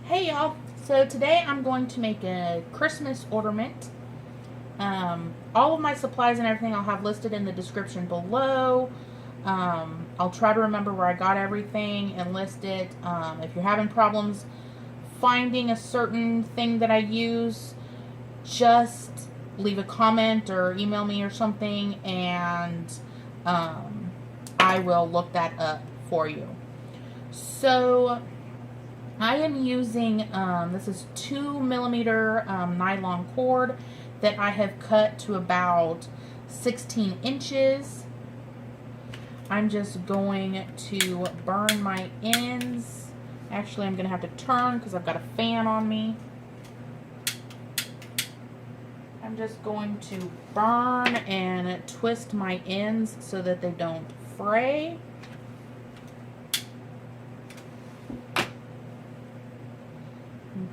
Hey y'all, so today I'm going to make a Christmas ornament. All of my supplies and everything I'll have listed in the description below. I'll try to remember where I got everything and list it. If you're having problems finding a certain thing that I use, just leave a comment or email me or something, and I will look that up for you. So I am using, this is 2 millimeter nylon cord that I have cut to about 16 inches. I'm just going to burn my ends. Actually, I'm going to have to turn because I've got a fan on me. I'm just going to burn and twist my ends so that they don't fray.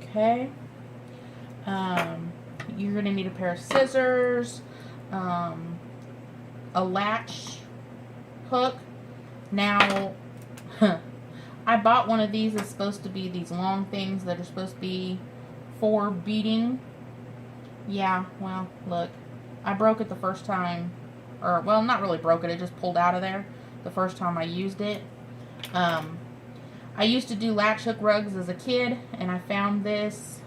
Okay. You're going to need a pair of scissors, a latch hook. Now, I bought one of these that's supposed to be these long things that are supposed to be for beading. Yeah, well, look. I broke it the first time. Or, well, not really broke it. It just pulled out of there the first time I used it. I used to do latch hook rugs as a kid, and I found this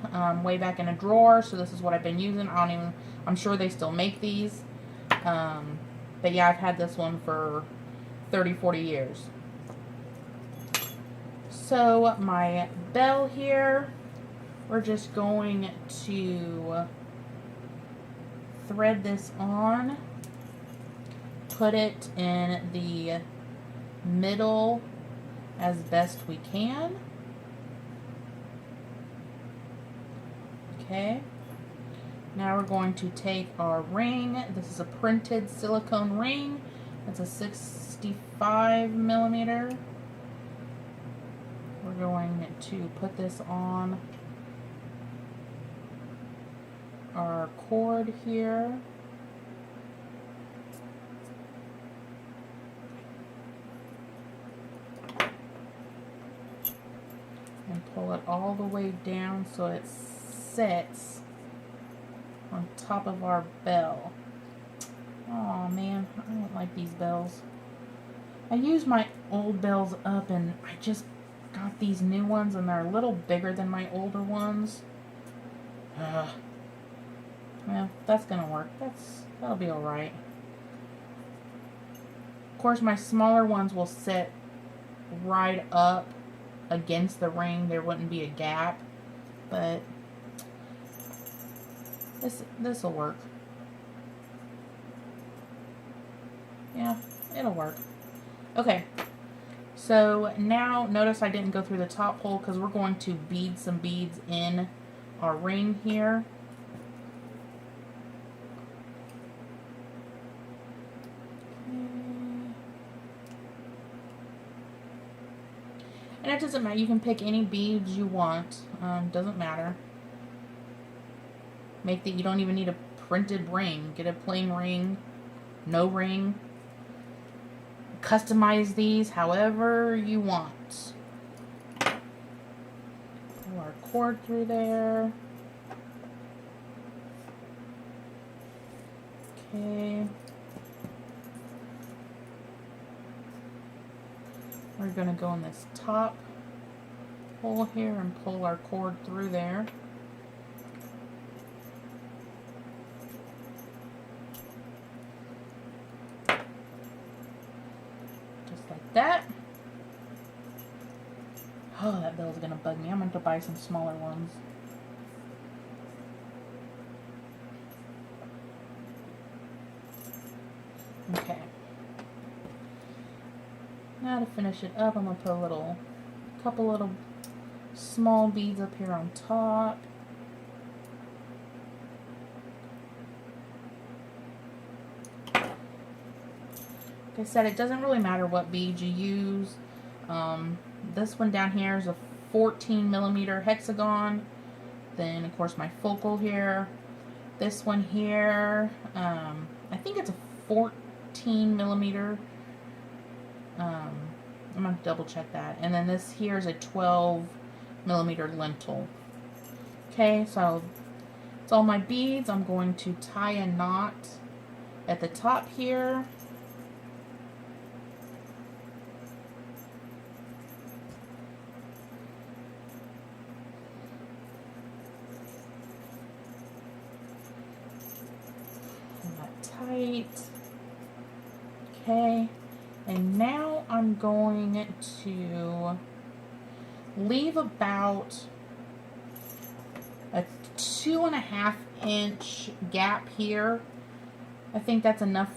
way back in a drawer, so this is what I've been using. I'm sure they still make these. But yeah, I've had this one for 30, 40 years. So my bell here, we're just going to thread this on, put it in the middle as best we can. Okay. Now we're going to take our ring. This is a printed silicone ring. It's a 65 millimeter. We're going to put this on our cord here. And pull it all the way down so it sits on top of our bell. Oh man, I don't like these bells. I used my old bells up and I just got these new ones and they're a little bigger than my older ones. Well, that's gonna work. That'll be alright. Of course, my smaller ones will sit right up against the ring. There wouldn't be a gap, but this will work. Yeah, it'll work. Okay, so now notice I didn't go through the top hole because we're going to bead some beads in our ring here. And it doesn't matter, you can pick any beads you want, doesn't matter. You don't even need a printed ring. Get a plain ring, no ring. Customize these however you want. Pull our cord through there. Okay. We're going to go in this top hole here and pull our cord through there. Just like that. Oh, that bell's going to bug me. I'm going to buy some smaller ones. Okay. Now to finish it up, I'm going to put a couple little small beads up here on top. Like I said, it doesn't really matter what beads you use. This one down here is a 14 millimeter hexagon. Then, of course, my focal here. This one here, I think it's a 14 millimeter. I'm going to double check that. And then this here is a 12 millimeter lintel. Okay, so it's all my beads. I'm going to tie a knot at the top here. Tight. Okay, and now I'm going to leave about a 2.5 inch gap here. I think that's enough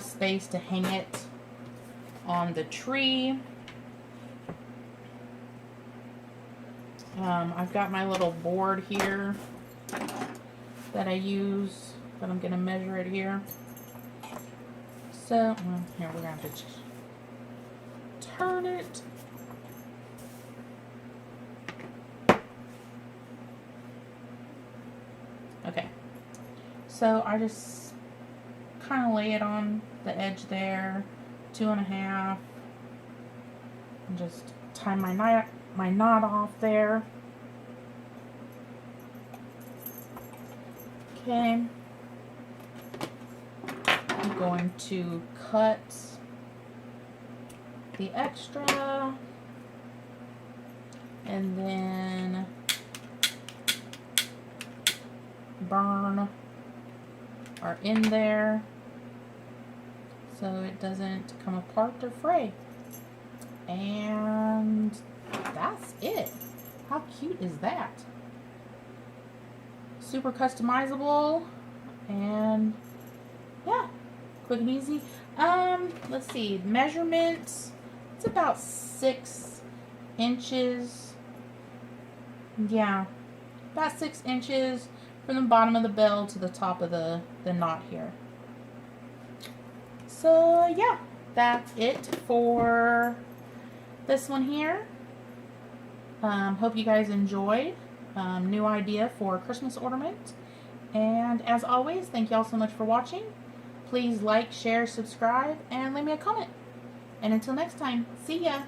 space to hang it on the tree. I've got my little board here that I use, but I'm going to measure it here. So, here we're going to have to turn it. Okay, so I just kind of lay it on the edge there, 2.5, and just tie my knot off there. Okay, I'm going to cut the extra, and then burn our end there so it doesn't come apart or fray. And that's it. How cute is that? Super customizable, and yeah, quick and easy. Let's see, measurements, it's about 6 inches. Yeah, about 6 inches from the bottom of the bell to the top of the knot here. So yeah, that's it for this one here. Hope you guys enjoyed. New idea for a Christmas ornament. And as always, thank you all so much for watching. Please like, share, subscribe, and leave me a comment. And until next time, see ya!